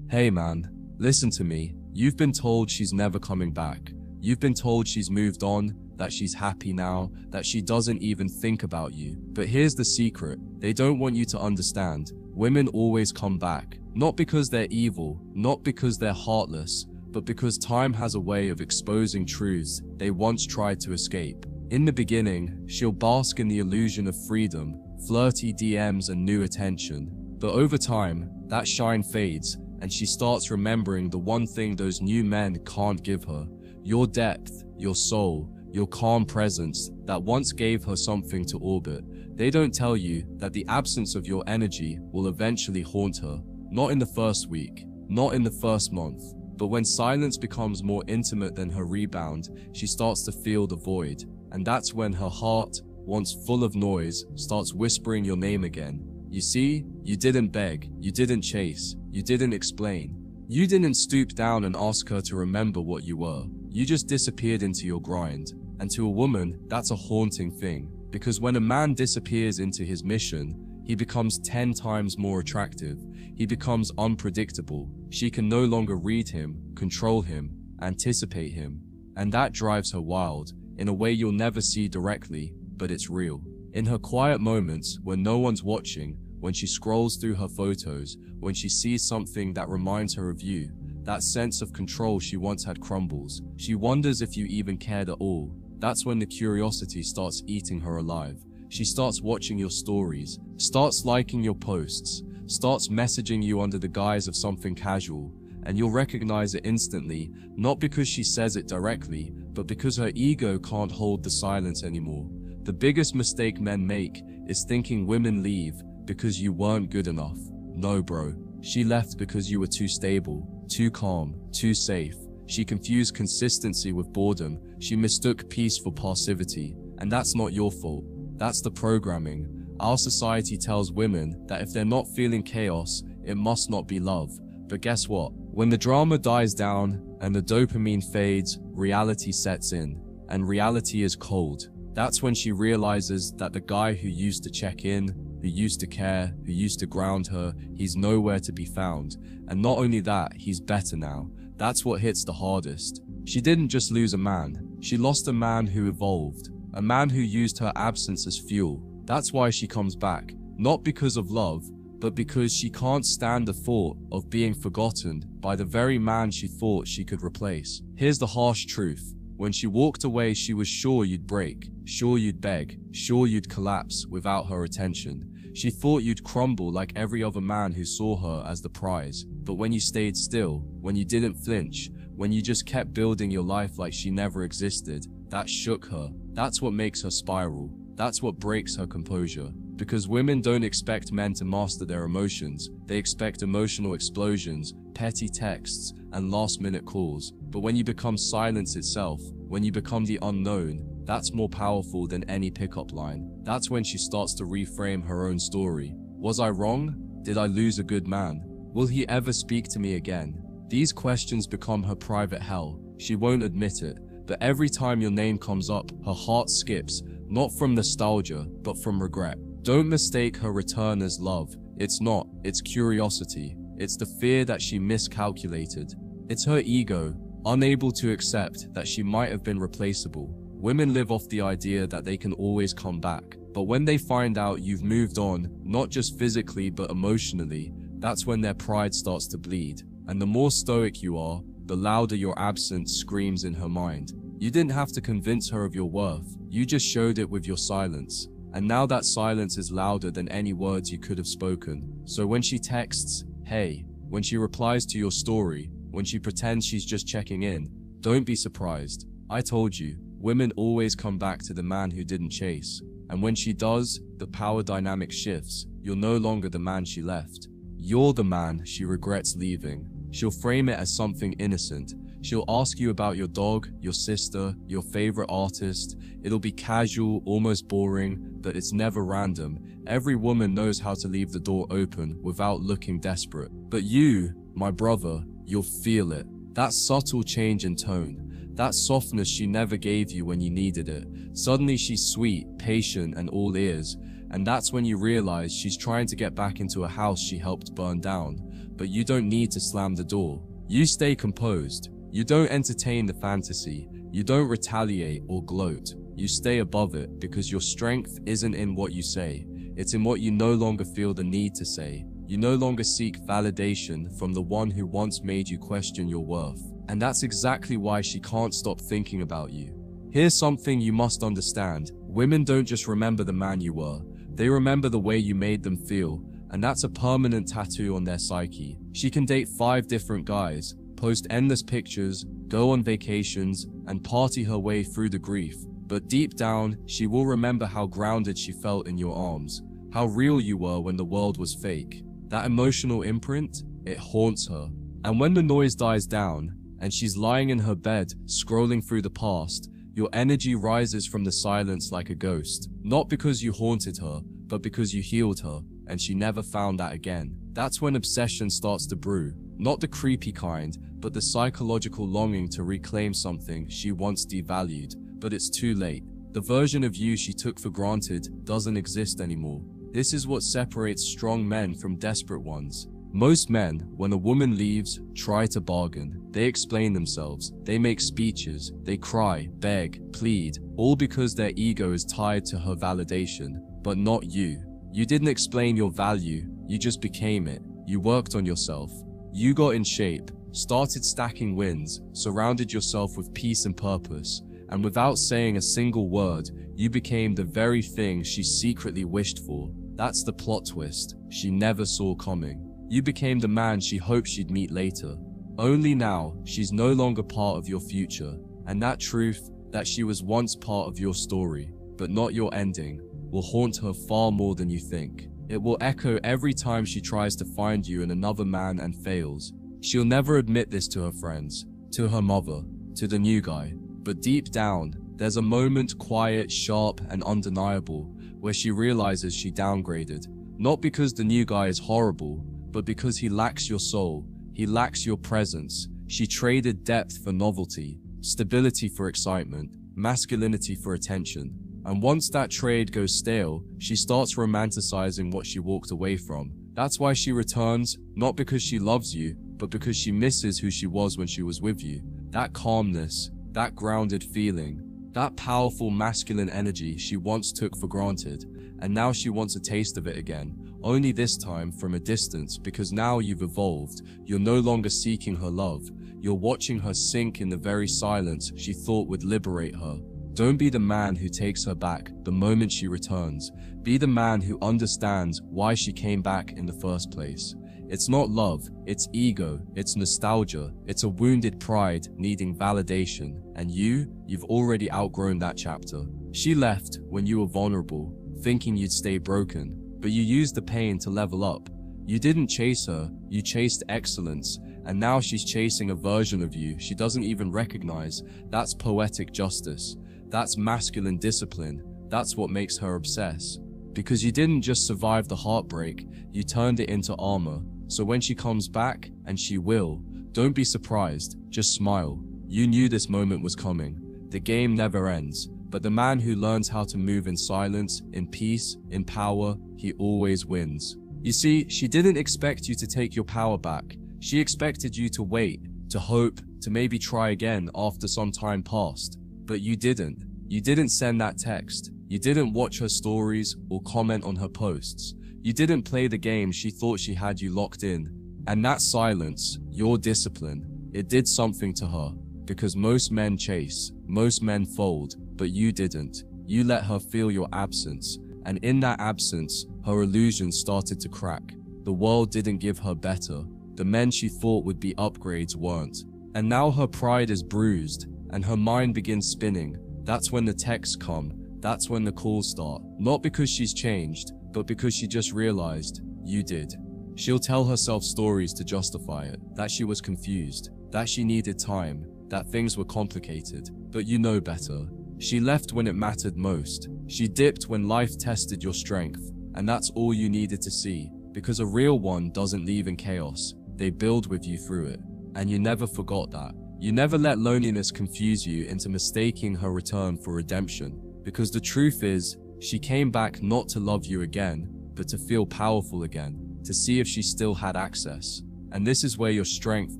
Hey man, listen to me. You've been told she's never coming back. You've been told she's moved on, that she's happy now, that she doesn't even think about you. But here's the secret. They don't want you to understand. Women always come back. Not because they're evil, not because they're heartless, but because time has a way of exposing truths they once tried to escape. In the beginning, she'll bask in the illusion of freedom, flirty DMs and new attention. But over time, that shine fades, and she starts remembering the one thing those new men can't give her: your depth, your soul, your calm presence that once gave her something to orbit. They don't tell you that the absence of your energy will eventually haunt her. Not in the first week, not in the first month, but when silence becomes more intimate than her rebound, she starts to feel the void. And that's when her heart, once full of noise, starts whispering your name again. You see, you didn't beg, you didn't chase, you didn't explain. You didn't stoop down and ask her to remember what you were. You just disappeared into your grind. And to a woman, that's a haunting thing. Because when a man disappears into his mission, he becomes 10 times more attractive. He becomes unpredictable. She can no longer read him, control him, anticipate him. And that drives her wild, in a way you'll never see directly, but it's real. In her quiet moments, when no one's watching, when she scrolls through her photos, when she sees something that reminds her of you, that sense of control she once had crumbles. She wonders if you even cared at all. That's when the curiosity starts eating her alive. She starts watching your stories, starts liking your posts, starts messaging you under the guise of something casual, and you'll recognize it instantly, not because she says it directly, but because her ego can't hold the silence anymore. The biggest mistake men make is thinking women leave because you weren't good enough. No bro, she left because you were too stable, too calm, too safe. She confused consistency with boredom. She mistook peace for passivity. And that's not your fault. That's the programming. Our society tells women that if they're not feeling chaos, it must not be love. But guess what? When the drama dies down and the dopamine fades, reality sets in. And reality is cold. That's when she realizes that the guy who used to check in, who used to care, who used to ground her, he's nowhere to be found. And not only that, he's better now. That's what hits the hardest. She didn't just lose a man. She lost a man who evolved. A man who used her absence as fuel. That's why she comes back. Not because of love, but because she can't stand the thought of being forgotten by the very man she thought she could replace. Here's the harsh truth. When she walked away, she was sure you'd break, sure you'd beg, sure you'd collapse without her attention. She thought you'd crumble like every other man who saw her as the prize. But when you stayed still, when you didn't flinch, when you just kept building your life like she never existed, that shook her. That's what makes her spiral. That's what breaks her composure. Because women don't expect men to master their emotions. They expect emotional explosions, petty texts, and last-minute calls. But when you become silence itself, when you become the unknown, that's more powerful than any pickup line. That's when she starts to reframe her own story. Was I wrong? Did I lose a good man? Will he ever speak to me again? These questions become her private hell. She won't admit it, but every time your name comes up, her heart skips, not from nostalgia, but from regret. Don't mistake her return as love. It's not. It's curiosity. It's the fear that she miscalculated. It's her ego, unable to accept that she might have been replaceable. Women live off the idea that they can always come back. But when they find out you've moved on, not just physically but emotionally, that's when their pride starts to bleed. And the more stoic you are, the louder your absence screams in her mind. You didn't have to convince her of your worth. You just showed it with your silence. And now that silence is louder than any words you could have spoken. So when she texts, hey, when she replies to your story, when she pretends she's just checking in, don't be surprised. I told you, women always come back to the man who didn't chase. And when she does, the power dynamic shifts. You're no longer the man she left. You're the man she regrets leaving. She'll frame it as something innocent. She'll ask you about your dog, your sister, your favorite artist. It'll be casual, almost boring, but it's never random. Every woman knows how to leave the door open without looking desperate. But you, my brother, you'll feel it. That subtle change in tone. That softness she never gave you when you needed it. Suddenly she's sweet, patient, and all ears. And that's when you realize she's trying to get back into a house she helped burn down. but you don't need to slam the door. You stay composed. You don't entertain the fantasy. You don't retaliate or gloat. You stay above it because your strength isn't in what you say. It's in what you no longer feel the need to say. You no longer seek validation from the one who once made you question your worth. And that's exactly why she can't stop thinking about you. Here's something you must understand. Women don't just remember the man you were. They remember the way you made them feel. And that's a permanent tattoo on their psyche. She can date 5 different guys, post endless pictures, go on vacations, and party her way through the grief. But deep down, she will remember how grounded she felt in your arms, how real you were when the world was fake. That emotional imprint, it haunts her. And when the noise dies down, and she's lying in her bed, scrolling through the past, your energy rises from the silence like a ghost. Not because you haunted her, but because you healed her, and she never found that again. That's when obsession starts to brew. Not the creepy kind, but the psychological longing to reclaim something she once devalued. But it's too late. The version of you she took for granted doesn't exist anymore. This is what separates strong men from desperate ones. Most men, when a woman leaves, try to bargain. They explain themselves, they make speeches, they cry, beg, plead, all because their ego is tied to her validation. But not you. You didn't explain your value, you just became it. You worked on yourself. You got in shape, started stacking wins, surrounded yourself with peace and purpose, and without saying a single word, you became the very thing she secretly wished for. That's the plot twist she never saw coming. You became the man she hoped she'd meet later. Only now, she's no longer part of your future, and that truth, that she was once part of your story, but not your ending, will haunt her far more than you think. It will echo every time she tries to find you in another man and fails. She'll never admit this to her friends, to her mother, to the new guy, but deep down, there's a moment quiet, sharp, and undeniable where she realizes she downgraded. Not because the new guy is horrible, but because he lacks your soul, he lacks your presence. She traded depth for novelty, stability for excitement, masculinity for attention. And once that trade goes stale, she starts romanticizing what she walked away from. That's why she returns, not because she loves you, but because she misses who she was when she was with you. That calmness, that grounded feeling, that powerful masculine energy she once took for granted, and now she wants a taste of it again. Only this time from a distance, because now you've evolved. You're no longer seeking her love. You're watching her sink in the very silence she thought would liberate her. Don't be the man who takes her back the moment she returns. Be the man who understands why she came back in the first place. It's not love, it's ego, it's nostalgia, it's a wounded pride needing validation. And you've already outgrown that chapter. She left when you were vulnerable, thinking you'd stay broken. But you used the pain to level up. You didn't chase her, you chased excellence, and now she's chasing a version of you she doesn't even recognize. That's poetic justice. That's masculine discipline. That's what makes her obsess. Because you didn't just survive the heartbreak, you turned it into armor. So when she comes back, and she will, don't be surprised, just smile. You knew this moment was coming. The game never ends. But the man who learns how to move in silence, in peace, in power, he always wins. You see, she didn't expect you to take your power back. She expected you to wait, to hope, to maybe try again after some time passed. But you didn't. You didn't send that text. You didn't watch her stories or comment on her posts. You didn't play the game she thought she had you locked in. And that silence, your discipline, it did something to her. Because most men chase, most men fold, but you didn't. You let her feel your absence, and in that absence, her illusions started to crack. The world didn't give her better. The men she thought would be upgrades weren't. And now her pride is bruised, and her mind begins spinning. That's when the texts come. That's when the calls start. Not because she's changed, but because she just realized, you did. She'll tell herself stories to justify it, that she was confused, that she needed time, that things were complicated, but you know better. She left when it mattered most. She dipped when life tested your strength, and that's all you needed to see, because a real one doesn't leave in chaos. They build with you through it, and you never forgot that. You never let loneliness confuse you into mistaking her return for redemption, because the truth is, she came back not to love you again, but to feel powerful again, to see if she still had access. And this is where your strength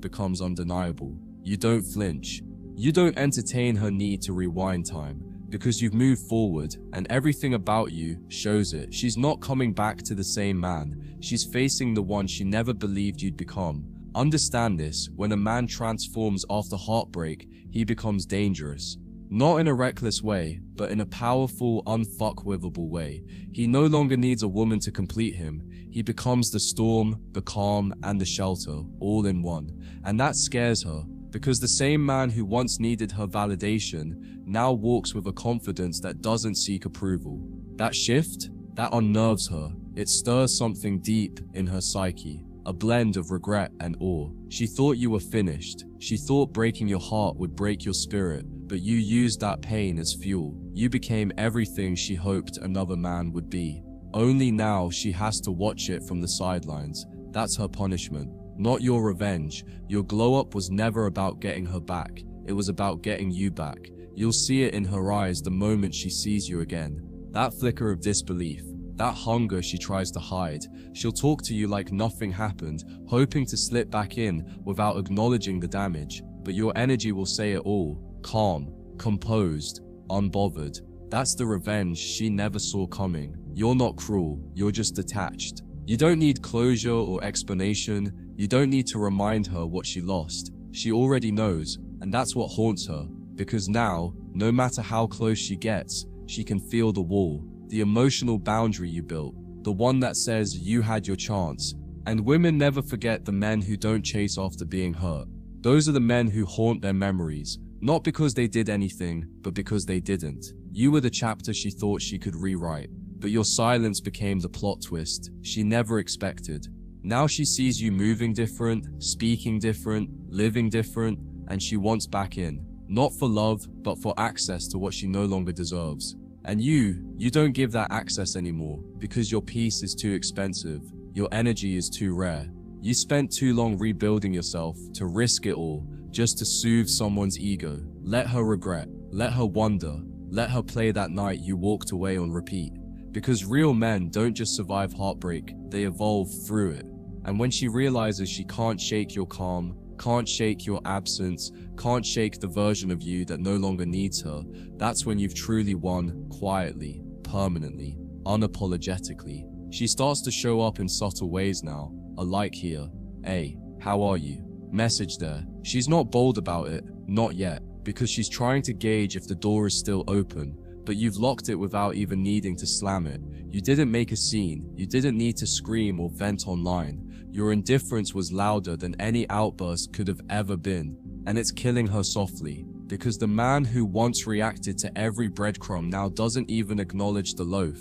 becomes undeniable. You don't flinch. You don't entertain her need to rewind time, because you've moved forward, and everything about you shows it. She's not coming back to the same man. She's facing the one she never believed you'd become. Understand this: when a man transforms after heartbreak, he becomes dangerous. Not in a reckless way, but in a powerful, unfuckwithable way. He no longer needs a woman to complete him. He becomes the storm, the calm, and the shelter, all in one. And that scares her, because the same man who once needed her validation now walks with a confidence that doesn't seek approval. That shift, that unnerves her. It stirs something deep in her psyche, a blend of regret and awe. She thought you were finished. She thought breaking your heart would break your spirit, but you used that pain as fuel. You became everything she hoped another man would be. Only now she has to watch it from the sidelines. That's her punishment, not your revenge. Your glow-up was never about getting her back. It was about getting you back. You'll see it in her eyes the moment she sees you again. That flicker of disbelief, that hunger she tries to hide. She'll talk to you like nothing happened, hoping to slip back in without acknowledging the damage. But your energy will say it all. Calm, composed, unbothered. That's the revenge she never saw coming. You're not cruel, you're just detached. You don't need closure or explanation. You don't need to remind her what she lost. She already knows, and that's what haunts her. Because now, no matter how close she gets, she can feel the wall, the emotional boundary you built, the one that says you had your chance. And women never forget the men who don't chase after being hurt. Those are the men who haunt their memories, not because they did anything, but because they didn't. You were the chapter she thought she could rewrite, but your silence became the plot twist she never expected. Now she sees you moving different, speaking different, living different, and she wants back in. Not for love, but for access to what she no longer deserves. And you don't give that access anymore, because your peace is too expensive. Your energy is too rare. You spent too long rebuilding yourself to risk it all, just to soothe someone's ego. Let her regret, let her wonder, let her play that night you walked away on repeat. Because real men don't just survive heartbreak, they evolve through it. And when she realizes she can't shake your calm, can't shake your absence, can't shake the version of you that no longer needs her, that's when you've truly won, quietly, permanently, unapologetically. She starts to show up in subtle ways now. A like here. Hey, how are you? Message there. She's not bold about it, not yet, because she's trying to gauge if the door is still open, but you've locked it without even needing to slam it. You didn't make a scene. You didn't need to scream or vent online. Your indifference was louder than any outburst could have ever been, and it's killing her softly, because the man who once reacted to every breadcrumb now doesn't even acknowledge the loaf.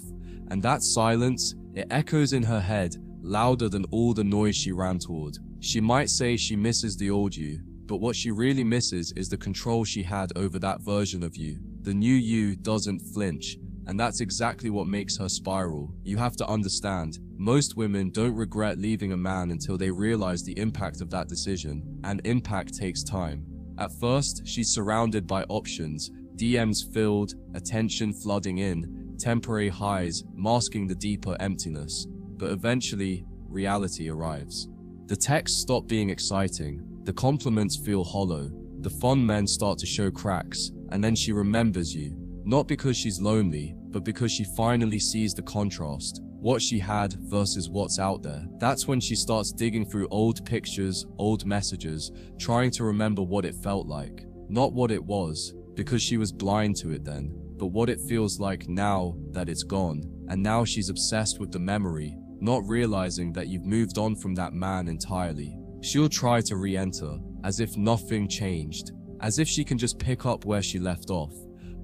And that silence, it echoes in her head, louder than all the noise she ran toward. She might say she misses the old you, but what she really misses is the control she had over that version of you. The new you doesn't flinch, and that's exactly what makes her spiral. You have to understand, most women don't regret leaving a man until they realize the impact of that decision, and impact takes time. At first, she's surrounded by options, DMs filled, attention flooding in, temporary highs masking the deeper emptiness. But eventually, reality arrives. The texts stop being exciting, the compliments feel hollow, the fun men start to show cracks, and then she remembers you. Not because she's lonely, but because she finally sees the contrast. What she had versus what's out there. That's when she starts digging through old pictures, old messages, trying to remember what it felt like. Not what it was, because she was blind to it then, but what it feels like now that it's gone. And now she's obsessed with the memory, not realizing that you've moved on from that man entirely. She'll try to re-enter, as if nothing changed, as if she can just pick up where she left off.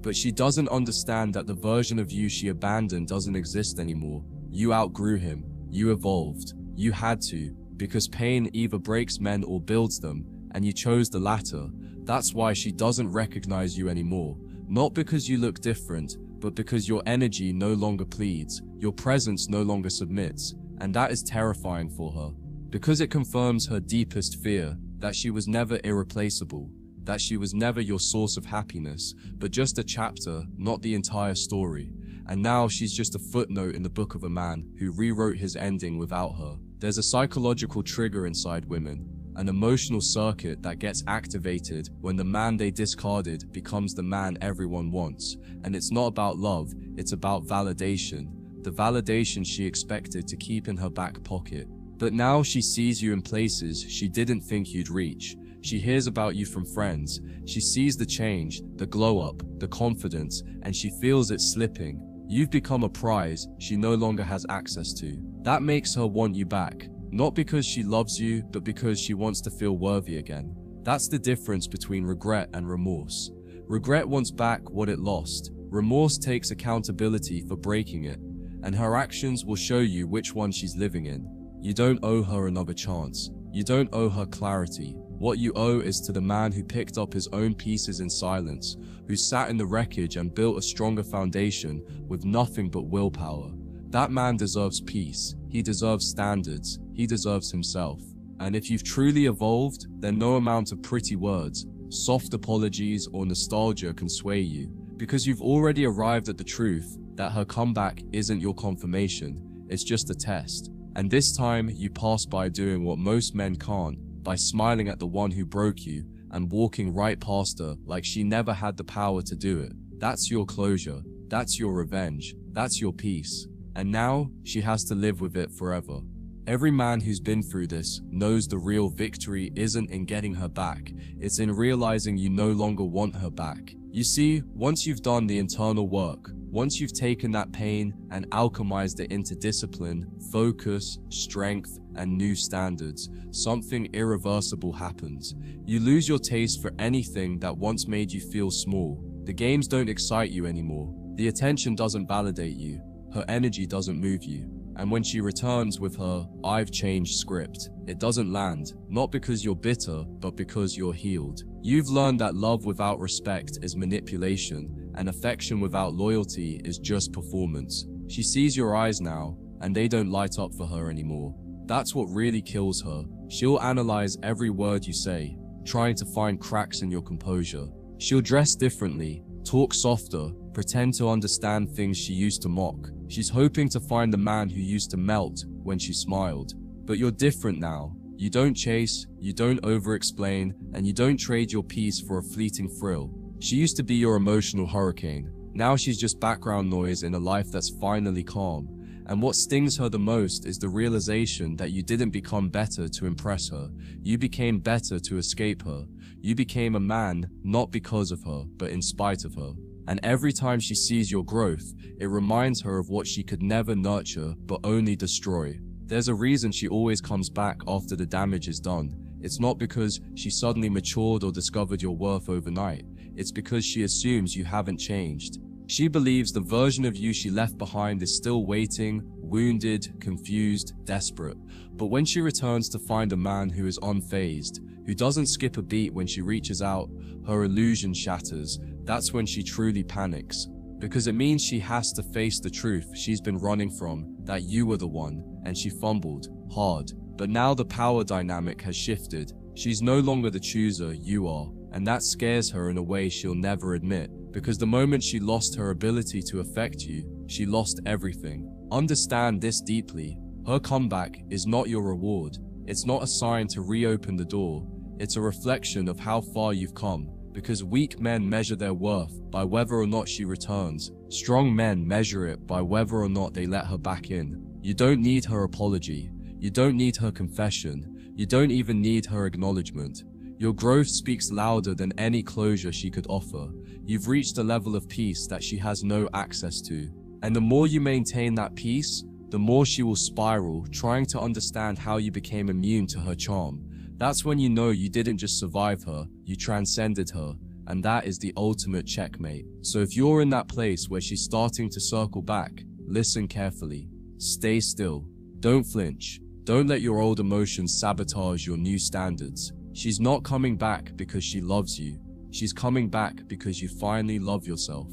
But she doesn't understand that the version of you she abandoned doesn't exist anymore. You outgrew him. You evolved. You had to, because pain either breaks men or builds them, and you chose the latter. That's why she doesn't recognize you anymore. Not because you look different, but because your energy no longer pleads, your presence no longer submits, and that is terrifying for her. Because it confirms her deepest fear, that she was never irreplaceable, that she was never your source of happiness, but just a chapter, not the entire story. And now she's just a footnote in the book of a man who rewrote his ending without her. There's a psychological trigger inside women, an emotional circuit that gets activated when the man they discarded becomes the man everyone wants. And it's not about love, it's about validation. The validation she expected to keep in her back pocket. But now she sees you in places she didn't think you'd reach. She hears about you from friends. She sees the change, the glow up, the confidence, and she feels it slipping. You've become a prize she no longer has access to. That makes her want you back. Not because she loves you, but because she wants to feel worthy again. That's the difference between regret and remorse. Regret wants back what it lost. Remorse takes accountability for breaking it, and her actions will show you which one she's living in. You don't owe her another chance. You don't owe her clarity. What you owe is to the man who picked up his own pieces in silence, who sat in the wreckage and built a stronger foundation with nothing but willpower. That man deserves peace. He deserves standards. He deserves himself. And if you've truly evolved, then no amount of pretty words, soft apologies, or nostalgia can sway you, because you've already arrived at the truth that her comeback isn't your confirmation, it's just a test. And this time, you pass by doing what most men can't, by smiling at the one who broke you and walking right past her like she never had the power to do it. That's your closure. That's your revenge. That's your peace. And now, she has to live with it forever. Every man who's been through this knows the real victory isn't in getting her back, it's in realizing you no longer want her back. You see, once you've done the internal work, once you've taken that pain and alchemized it into discipline, focus, strength, and new standards, something irreversible happens. You lose your taste for anything that once made you feel small. The games don't excite you anymore. The attention doesn't validate you. Her energy doesn't move you. And when she returns with her "I've changed" script, it doesn't land, not because you're bitter, but because you're healed. You've learned that love without respect is manipulation, and affection without loyalty is just performance. She sees your eyes now, and they don't light up for her anymore. That's what really kills her. She'll analyze every word you say, trying to find cracks in your composure. She'll dress differently, talk softer, pretend to understand things she used to mock. She's hoping to find the man who used to melt when she smiled. But you're different now. You don't chase, you don't over-explain, and you don't trade your peace for a fleeting thrill. She used to be your emotional hurricane. Now she's just background noise in a life that's finally calm. And what stings her the most is the realization that you didn't become better to impress her. You became better to escape her. You became a man, not because of her, but in spite of her. And every time she sees your growth, it reminds her of what she could never nurture, but only destroy. There's a reason she always comes back after the damage is done. It's not because she suddenly matured or discovered your worth overnight. It's because she assumes you haven't changed. She believes the version of you she left behind is still waiting, wounded, confused, desperate. But when she returns to find a man who is unfazed, who doesn't skip a beat when she reaches out, her illusion shatters. That's when she truly panics. Because it means she has to face the truth she's been running from, that you were the one, and she fumbled, hard. But now the power dynamic has shifted. She's no longer the chooser, you are. And that scares her in a way she'll never admit. Because the moment she lost her ability to affect you, she lost everything. Understand this deeply. Her comeback is not your reward. It's not a sign to reopen the door. It's a reflection of how far you've come. Because weak men measure their worth by whether or not she returns. Strong men measure it by whether or not they let her back in. You don't need her apology. You don't need her confession. You don't even need her acknowledgement. Your growth speaks louder than any closure she could offer. You've reached a level of peace that she has no access to. And the more you maintain that peace, the more she will spiral, trying to understand how you became immune to her charm. That's when you know you didn't just survive her, you transcended her, and that is the ultimate checkmate. So if you're in that place where she's starting to circle back, listen carefully. Stay still. Don't flinch. Don't let your old emotions sabotage your new standards. She's not coming back because she loves you. She's coming back because you finally love yourself.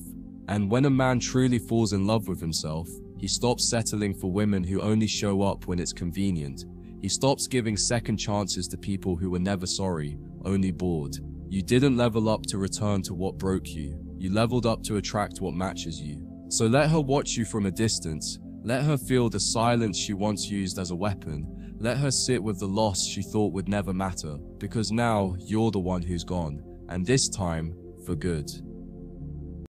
And when a man truly falls in love with himself, he stops settling for women who only show up when it's convenient. He stops giving second chances to people who were never sorry, only bored. You didn't level up to return to what broke you. You leveled up to attract what matches you. So let her watch you from a distance. Let her feel the silence she once used as a weapon. Let her sit with the loss she thought would never matter, because now you're the one who's gone, and this time, for good.